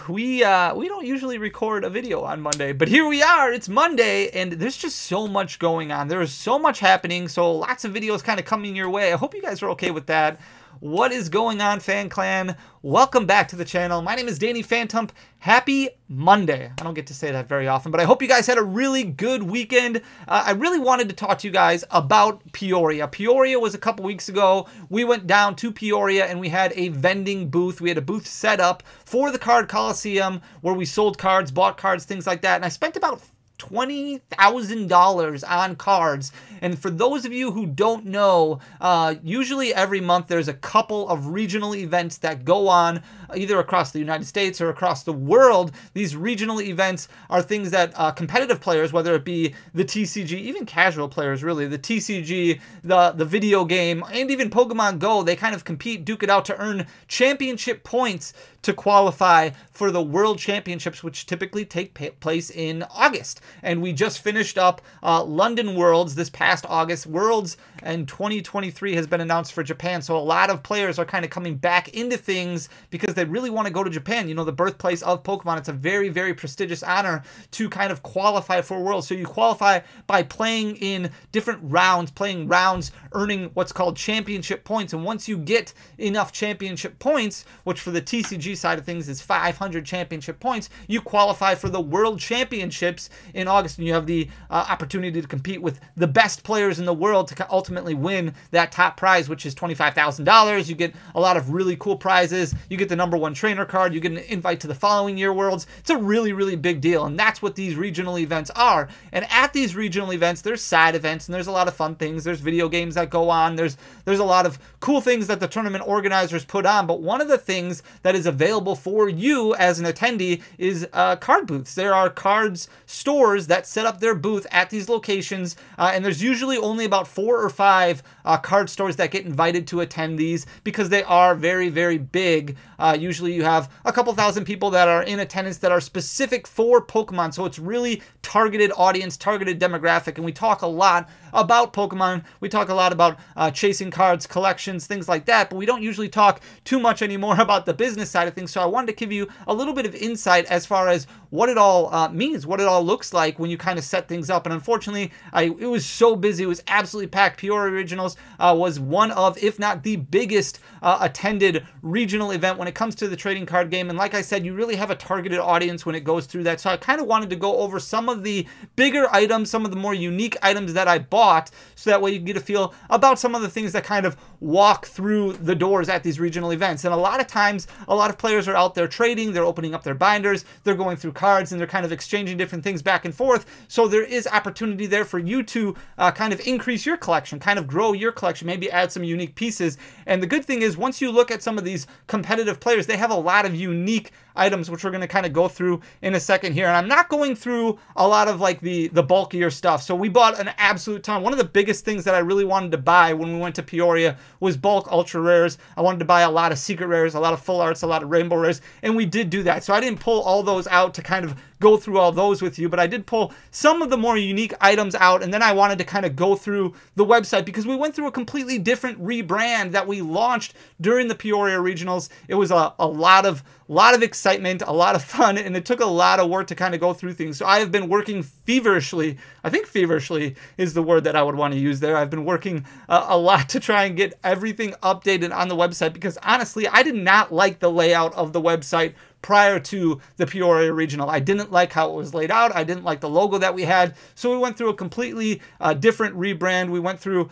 we don't usually record a video on Monday, but here we are. It's Monday, and there's just so much going on. There is so much happening, so lots of videos kind of coming your way. I hope you guys are okay with that. What is going on, Fan Clan? Welcome back to the channel. My name is Danny Phantump. Happy Monday. I don't get to say that very often, but I hope you guys had a really good weekend. I really wanted to talk to you guys about Peoria. Peoria was a couple weeks ago. We went down to Peoria and we had a vending booth. We had a booth set up for the Card Coliseum where we sold cards, bought cards, things like that. And I spent about $20,000 on cards. And for those of you who don't know, usually every month there's a couple of regional events that go on either across the United States or across the world. These regional events are things that competitive players, whether it be the TCG, even casual players really, the TCG, the video game, and even Pokemon Go, they kind of compete, duke it out to earn championship points to qualify for the World Championships, which typically take place in August. And we just finished up London Worlds this past August. Worlds and 2023 has been announced for Japan, so a lot of players are kind of coming back into things because they really want to go to Japan, you know, the birthplace of Pokemon. It's a very, very prestigious honor to kind of qualify for Worlds. So you qualify by playing in different rounds, earning what's called championship points. And once you get enough championship points, which for the TCG side of things is 500 championship points, you qualify for the World Championships in August, and you have the opportunity to compete with the best players in the world to ultimately win that top prize, which is $25,000. You get a lot of really cool prizes. You get the #1 trainer card. You get an invite to the following year Worlds. It's a really, really big deal, and that's what these regional events are. And at these regional events, there's side events, and there's a lot of fun things. There's video games that go on. There's a lot of cool things that the tournament organizers put on, but one of the things that is available for you as an attendee is card booths. There are cards stores that set up their booth at these locations, and there's usually only about 4 or 5 card stores that get invited to attend these because they are very, very big. Usually you have a couple thousand people that are in attendance that are specific for Pokemon, so it's really targeted audience, targeted demographic, and we talk a lot about Pokemon. We talk a lot about chasing cards, collections, things like that, but we don't usually talk too much anymore about the business side of things, so I wanted to give you a little bit of insight as far as what it all means, what it all looks like when you kind of set things up. And unfortunately, it was so busy. It was absolutely packed. Peoria Regionals was one of, if not the biggest attended regional event when it comes to the trading card game. And like I said, you really have a targeted audience when it goes through that. So I kind of wanted to go over some of the bigger items, some of the more unique items that I bought, so that way you get a feel about some of the things that kind of walk through the doors at these regional events. And a lot of times, a lot of players are out there trading, they're opening up their binders, they're going through cards, and they're kind of exchanging different things back and forth. So there is opportunity there for you to kind of increase your collection, kind of grow your collection, maybe add some unique pieces. And the good thing is, once you look at some of these competitive players, they have a lot of unique items, which we're going to kind of go through in a second here. And I'm not going through a lot of like the bulkier stuff. So we bought an absolute ton. One of the biggest things that I really wanted to buy when we went to Peoria was bulk ultra rares. I wanted to buy a lot of secret rares, a lot of full arts, a lot of rainbow rares, and we did do that. So I didn't pull all those out to kind of go through all those with you, but I did pull some of the more unique items out, and then I wanted to kind of go through the website because we went through a completely different rebrand that we launched during the Peoria Regionals. It was a lot of excitement, a lot of fun, and it took a lot of work to kind of go through things. So I have been working feverishly. I think feverishly is the word that I would want to use there. I've been working a lot to try and get everything updated on the website because honestly, I did not like the layout of the website prior to the Peoria Regional. I didn't like how it was laid out. I didn't like the logo that we had. So we went through a completely different rebrand. We went through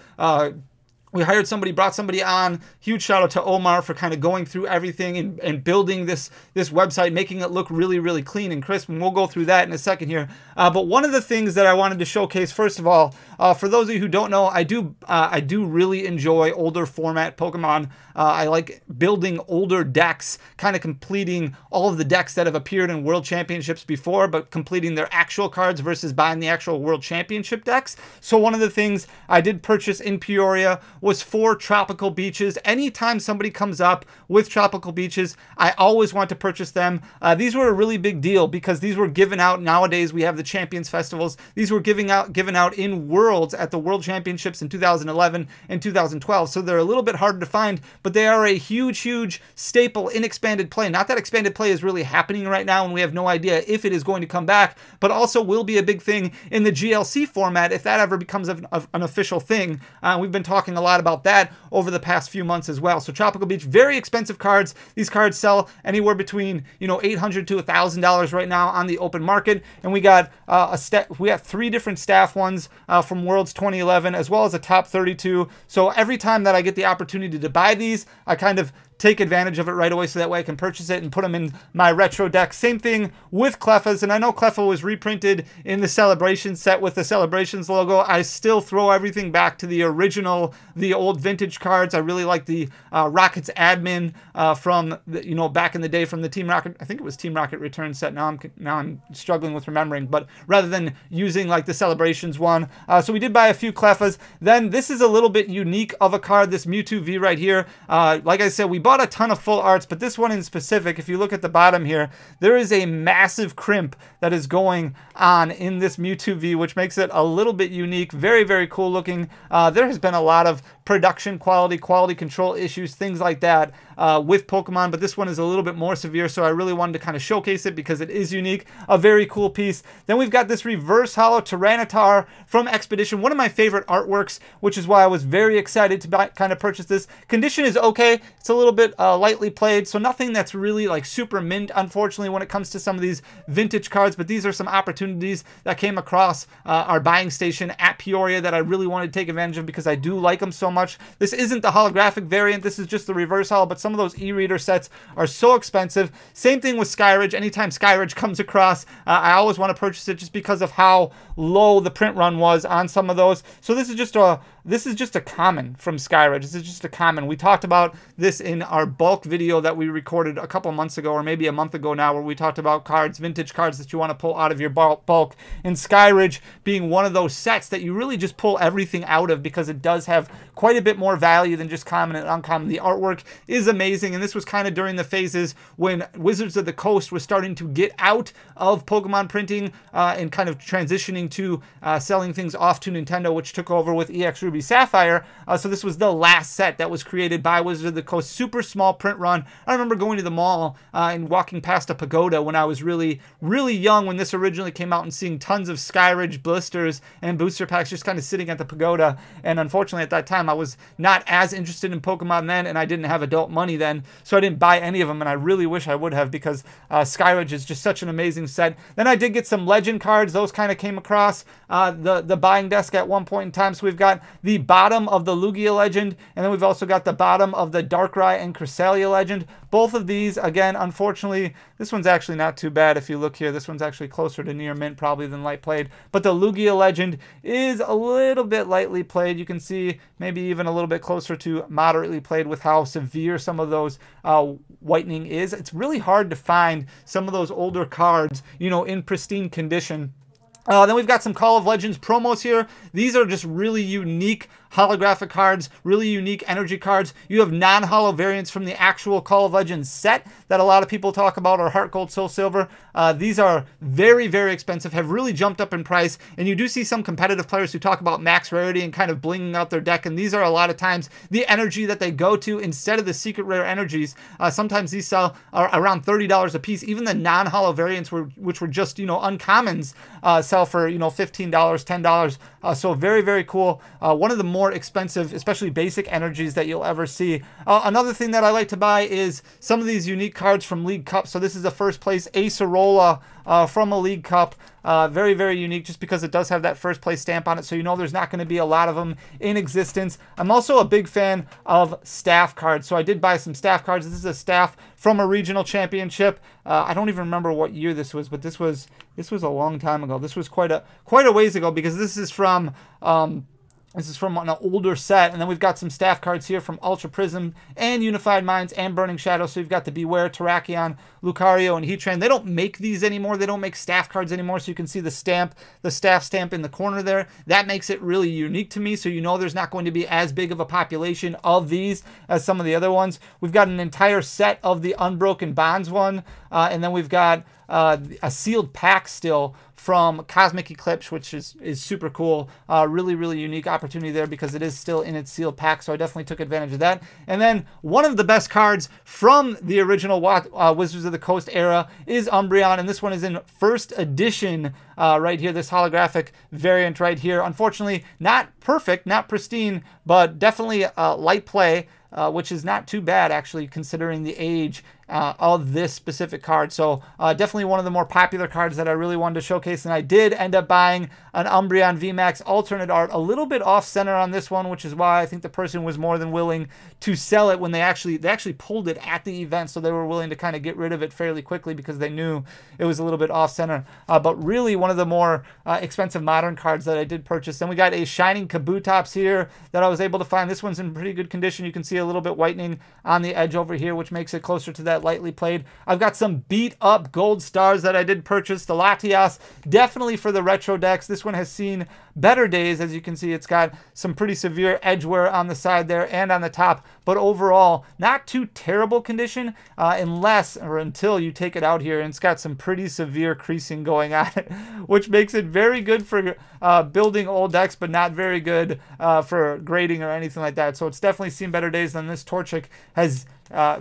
we hired somebody, brought somebody on. Huge shout out to Omar for kind of going through everything and building this website, making it look really, really clean and crisp. And we'll go through that in a second here. But one of the things that I wanted to showcase, first of all, for those of you who don't know, I do really enjoy older format Pokemon. I like building older decks, kind of completing all of the decks that have appeared in World Championships before, but completing their actual cards versus buying the actual World Championship decks. So one of the things I did purchase in Peoria was for Tropical Beaches. Anytime somebody comes up with Tropical Beaches, I always want to purchase them. These were a really big deal because these were given out. Nowadays, we have the Champions Festivals. These were given out in Worlds at the World Championships in 2011 and 2012. So they're a little bit harder to find, but they are a huge, huge staple in expanded play. Not that expanded play is really happening right now, and we have no idea if it is going to come back, but also will be a big thing in the GLC format if that ever becomes an official thing. We've been talking a lot about that over the past few months as well. So Tropical Beach, very expensive cards. These cards sell anywhere between $800 to $1,000 right now on the open market, and we got we got 3 different staff ones from Worlds 2011 as well as a top 32. So every time that I get the opportunity to buy these, I kind of take advantage of it right away so that way I can purchase it and put them in my retro deck. Same thing with Clefas, and I know Cleffa was reprinted in the Celebration set with the Celebrations logo. I still throw everything back to the original, the old vintage cards. I really like the Rockets admin from back in the day from the Team Rocket. I think it was Team Rocket Return set. Now I'm struggling with remembering, but rather than using like the Celebrations one, so we did buy a few Clefas. Then this is a little bit unique of a card, this Mewtwo V right here. Like I said, we bought a ton of full arts, but this one in specific, if you look at the bottom here, there is a massive crimp that is going on in this Mewtwo V, which makes it a little bit unique. Very, very cool looking. There has been a lot of production quality control issues, things like that with Pokemon, but this one is a little bit more severe, so I really wanted to kind of showcase it because it is unique. A very cool piece. Then we've got this reverse holo Tyranitar from Expedition, one of my favorite artworks, which is why I was very excited to kind of purchase this. Condition is okay. It's a little bit lightly played, so nothing that's really like super mint, unfortunately, when it comes to some of these vintage cards, but these are some opportunities that came across our buying station at Peoria that I really wanted to take advantage of because I do like them so much. This isn't the holographic variant. This is just the reverse holo, but some of those e-reader sets are so expensive. Same thing with Skyridge. Anytime Skyridge comes across, I always want to purchase it just because of how low the print run was on some of those. So this is just a common from Skyridge. This is just a common. We talked about this in our bulk video that we recorded a couple months ago, or maybe a month ago now, where we talked about cards, vintage cards that you want to pull out of your bulk, and Skyridge being one of those sets that you really just pull everything out of because it does have quite a bit more value than just common and uncommon. The artwork is amazing, and this was kind of during the phases when Wizards of the Coast was starting to get out of Pokemon printing and kind of transitioning to selling things off to Nintendo, which took over with EX Ruby Sapphire. So this was the last set that was created by Wizards of the Coast. Super small print run. I remember going to the mall and walking past a pagoda when I was really, really young when this originally came out and seeing tons of Skyridge blisters and booster packs just kind of sitting at the pagoda. And unfortunately at that time I was not as interested in Pokemon then, and I didn't have adult money then, so I didn't buy any of them, and I really wish I would have because Skyridge is just such an amazing set. Then I did get some Legend cards. Those kind of came across the buying desk at one point in time. So we've got the bottom of the Lugia Legend, and then we've also got the bottom of the Darkrai and Cresselia Legend. Both of these, again, unfortunately, this one's actually not too bad. If you look here, this one's actually closer to near mint probably than light played, but the Lugia Legend is a little bit lightly played. You can see maybe even a little bit closer to moderately played with how severe some of those whitening is. It's really hard to find some of those older cards, in pristine condition. Then we've got some Call of Legends promos here. These are just really unique holographic cards, really unique energy cards. You have non-holo variants from the actual Call of Legends set that a lot of people talk about, or Heart Gold, Soul Silver. These are very, very expensive, have really jumped up in price, and you do see some competitive players who talk about max rarity and kind of blinging out their deck, and these are a lot of times the energy that they go to instead of the secret rare energies. Sometimes these sell around $30 a piece. Even the non-holo variants, which were just, uncommons, sell for, $15, $10. So very, very cool. One of the more expensive, especially basic energies that you'll ever see. Another thing that I like to buy is some of these unique cards from League Cup. So this is a first place Acerola from a League Cup. Very, very unique just because it does have that first place stamp on it. So there's not going to be a lot of them in existence. I'm also a big fan of staff cards. So I did buy some staff cards. This is a staff from a regional championship. I don't even remember what year this was, but this was a long time ago. This was quite a ways ago because this is from This is from an older set. And then we've got some staff cards here from Ultra Prism and Unified Minds and Burning Shadow. So you've got the Beware, Terrakion, Lucario, and Heatran. They don't make these anymore. They don't make staff cards anymore. So you can see the stamp, the staff stamp in the corner there. That makes it really unique to me. So you know there's not going to be as big of a population of these as some of the other ones. We've got an entire set of the Unbroken Bonds one. And then we've got a sealed pack still from Cosmic Eclipse, which is super cool. Really, really unique opportunity there because it is still in its sealed pack, so I definitely took advantage of that. And then one of the best cards from the original Wizards of the Coast era is Umbreon, and this one is in first edition right here, this holographic variant right here. Unfortunately, not perfect, not pristine, but definitely light play. Which is not too bad, actually, considering the age of this specific card. So definitely one of the more popular cards that I really wanted to showcase. And I did end up buying an Umbreon VMAX alternate art, a little bit off center on this one, which is why I think the person was more than willing to sell it when they actually pulled it at the event. So they were willing to kind of get rid of it fairly quickly because they knew it was a little bit off center. But really one of the more expensive modern cards that I did purchase. Then we got a Shining Kabutops here that I was able to find. This one's in pretty good condition. You can see a little bit whitening on the edge over here, which makes it closer to that lightly played. I've got some beat up gold stars that I did purchase. The Latias, definitely for the retro decks. This one has seen better days. As you can see, it's got some pretty severe edge wear on the side there and on the top, but overall not too terrible condition unless or until you take it out here, and it's got some pretty severe creasing going on it, which makes it very good for building old decks, but not very good for grading or anything like that. So it's definitely seen better days than this. Torchic has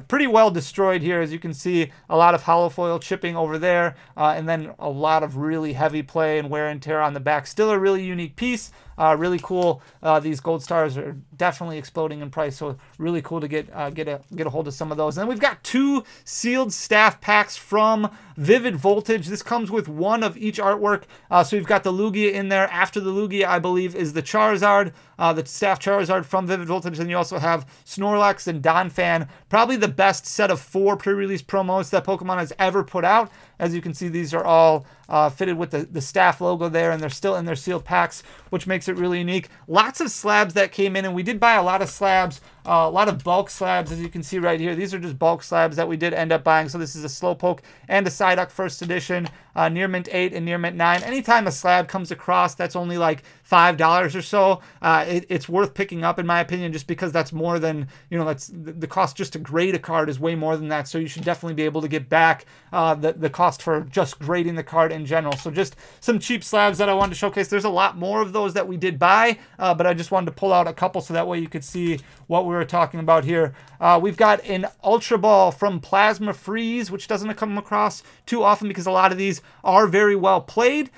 pretty well destroyed here. As you can see, a lot of hollow foil chipping over there, and then a lot of really heavy play and wear and tear on the back. Still a really unique piece. Really cool. These gold stars are definitely exploding in price, so really cool to get a hold of some of those. And then we've got 2 sealed staff packs from Vivid Voltage. This comes with one of each artwork. So you've got the Lugia in there. After the Lugia, I believe, is the Charizard, the staff Charizard from Vivid Voltage. And you also have Snorlax and Donphan. Probably the best set of 4 pre-release promos that Pokemon has ever put out. As you can see, these are all fitted with the staff logo there, and they're still in their sealed packs, which makes it really unique. Lots of slabs that came in, and we did buy a lot of slabs, a lot of bulk slabs, as you can see right here. These are just bulk slabs that we did end up buying. So this is a Slowpoke and a Psyduck first edition, Near Mint 8 and Near Mint 9. Anytime a slab comes across that's only like $5 or so, it's worth picking up, in my opinion, just because that's more than, that's the cost just to grade a card is way more than that. So you should definitely be able to get back the cost for just grading the card in general. So just some cheap slabs that I wanted to showcase. There's a lot more of those that we did buy, but I just wanted to pull out a couple so that way you could see what we were talking about here. We've got an Ultra Ball from Plasma Freeze, which doesn't come across too often because a lot of these are very well played.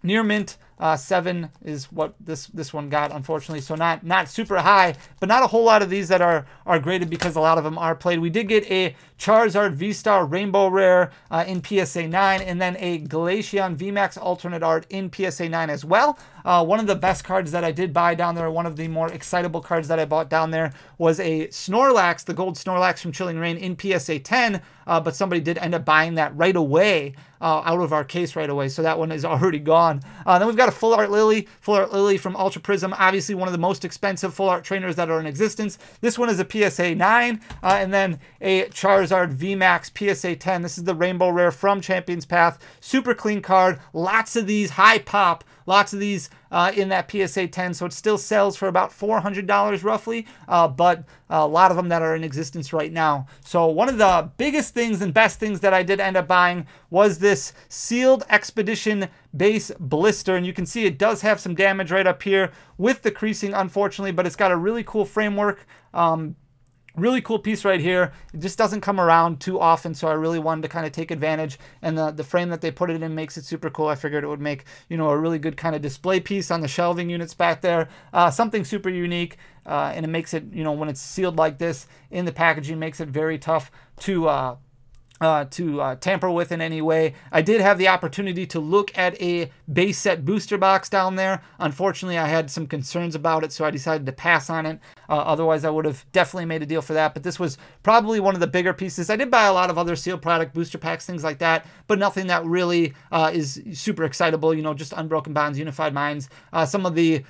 Near Mint 7 is what this one got, unfortunately. So not super high, but not a whole lot of these that are graded because a lot of them are played. We did get a Charizard V-Star Rainbow Rare in PSA 9, and then a Glaceon VMAX alternate art in PSA 9 as well. One of the best cards that I did buy down there, one of the more excitable cards that I bought down there, was a Snorlax, the gold Snorlax from Chilling Reign in PSA 10, but somebody did end up buying that right away, out of our case right away, so that one is already gone. Then we've got a Full Art Lily from Ultra Prism, obviously one of the most expensive full art trainers that are in existence. This one is a PSA 9, and then a Charizard VMAX PSA 10. This is the Rainbow Rare from Champion's Path. Super clean card, lots of these, high pop, lots of these in that PSA 10, so it still sells for about $400 roughly, but a lot of them that are in existence right now. So one of the biggest things and best things that I did end up buying was this sealed Expedition base blister, and you can see it does have some damage right up here with the creasing, unfortunately, but it's got a really cool framework. Really cool piece right here. It just doesn't come around too often, so I really wanted to kind of take advantage, and the frame that they put it in makes it super cool. I figured it would make, a really good kind of display piece on the shelving units back there. Something super unique, and it makes it, when it's sealed like this in the packaging, makes it very tough to tamper with in any way. I did have the opportunity to look at a base set booster box down there. Unfortunately, I had some concerns about it, so I decided to pass on it. Otherwise, I would have definitely made a deal for that, but this was probably one of the bigger pieces. I did buy a lot of other sealed product booster packs, things like that, but nothing that really is super excitable, you know, just Unbroken Bonds, Unified Minds, some of the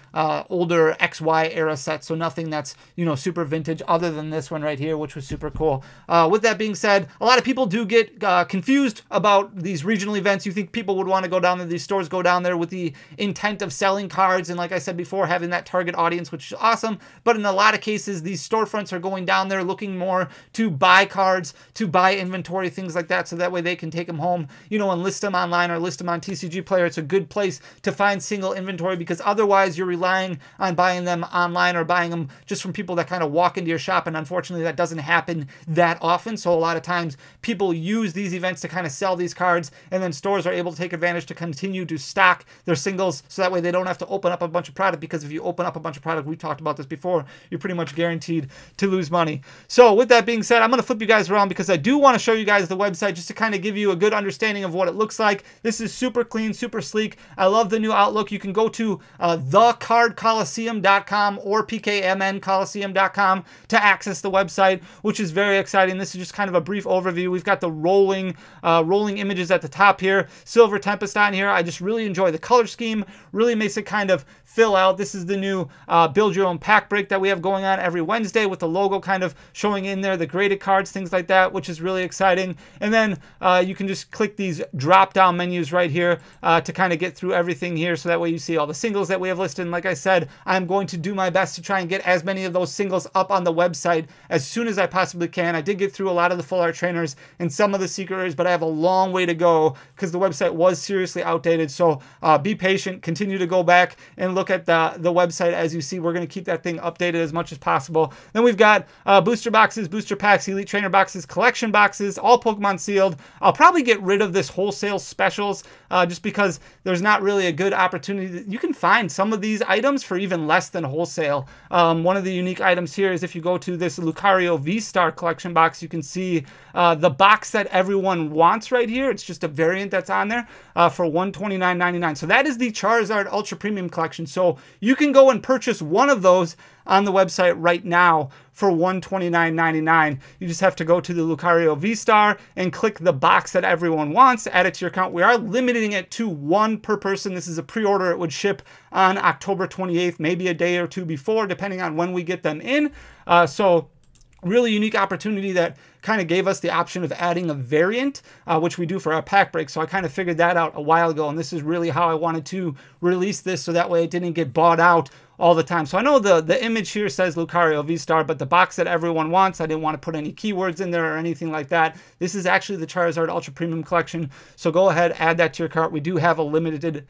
older XY era sets, so nothing that's, you know, super vintage other than this one right here, which was super cool. With that being said, a lot of people do get confused about these regional events. You think people would want to go down there, these stores go down there with the intent of selling cards, and like I said before, having that target audience, which is awesome, but in a lot of cases, these storefronts are going down there looking more to buy cards, to buy inventory, things like that, so that way they can take them home, you know, and list them online or list them on TCG Player. It's a good place to find single inventory, because otherwise you're relying on buying them online or buying them just from people that kind of walk into your shop, and unfortunately that doesn't happen that often. So a lot of times people use these events to kind of sell these cards, and then stores are able to take advantage to continue to stock their singles, so that way they don't have to open up a bunch of product, because if you open up a bunch of product, we talked about this before, you're pretty much guaranteed to lose money. So with that being said, I'm going to flip you guys around, because I do want to show you guys the website just to kind of give you a good understanding of what it looks like. This is super clean, super sleek. I love the new outlook. You can go to thecardcoliseum.com or pkmncoliseum.com to access the website, which is very exciting. This is just kind of a brief overview. We've got the rolling images at the top here. Silver Tempest on here. I just really enjoy the color scheme. Really makes it kind of fill out. This is the new build your own pack break that we have going on every Wednesday, with the logo kind of showing in there, the graded cards, things like that, which is really exciting. And then you can just click these drop down menus right here to kind of get through everything here, so that way you see all the singles that we have listed. And like I said, I'm going to do my best to try and get as many of those singles up on the website as soon as I possibly can. I did get through a lot of the full art trainers and some of the secret, but I have a long way to go, because the website was seriously outdated. So be patient, continue to go back and look at the website. As you see, we're going to keep that thing updated as much as possible. Then we've got booster boxes, booster packs, elite trainer boxes, collection boxes, all Pokemon sealed. I'll probably get rid of this wholesale specials just because there's not really a good opportunity. You can find some of these items for even less than wholesale. One of the unique items here is if you go to this Lucario V-Star collection box, you can see the box that everyone wants right here. It's just a variant that's on there for $129.99. So that is the Charizard Ultra Premium Collection. So you can go and purchase one of those on the website right now for $129.99. You just have to go to the Lucario V-Star and click the box that everyone wants, add it to your account. We are limiting it to one per person. This is a pre-order. It would ship on October 28th, maybe a day or two before, depending on when we get them in. So really unique opportunity that kind of gave us the option of adding a variant, which we do for our pack break. So I kind of figured that out a while ago, and this is really how I wanted to release this, so that way it didn't get bought out all the time. So I know the image here says Lucario V-Star, but the box that everyone wants, I didn't want to put any keywords in there or anything like that. This is actually the Charizard Ultra Premium Collection. So go ahead, add that to your cart. We do have a limited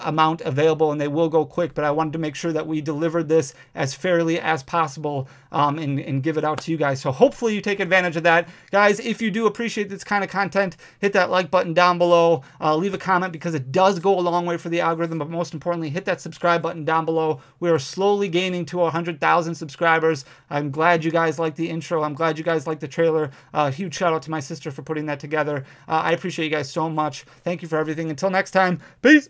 amount available, and they will go quick, but I wanted to make sure that we delivered this as fairly as possible and give it out to you guys. So hopefully you take advantage of that. Guys, if you do appreciate this kind of content, hit that like button down below. Leave a comment, because it does go a long way for the algorithm, but most importantly, hit that subscribe button down below. We are slowly gaining to 100,000 subscribers. I'm glad you guys like the intro. I'm glad you guys like the trailer. Huge shout out to my sister for putting that together. I appreciate you guys so much. Thank you for everything. Until next time, peace.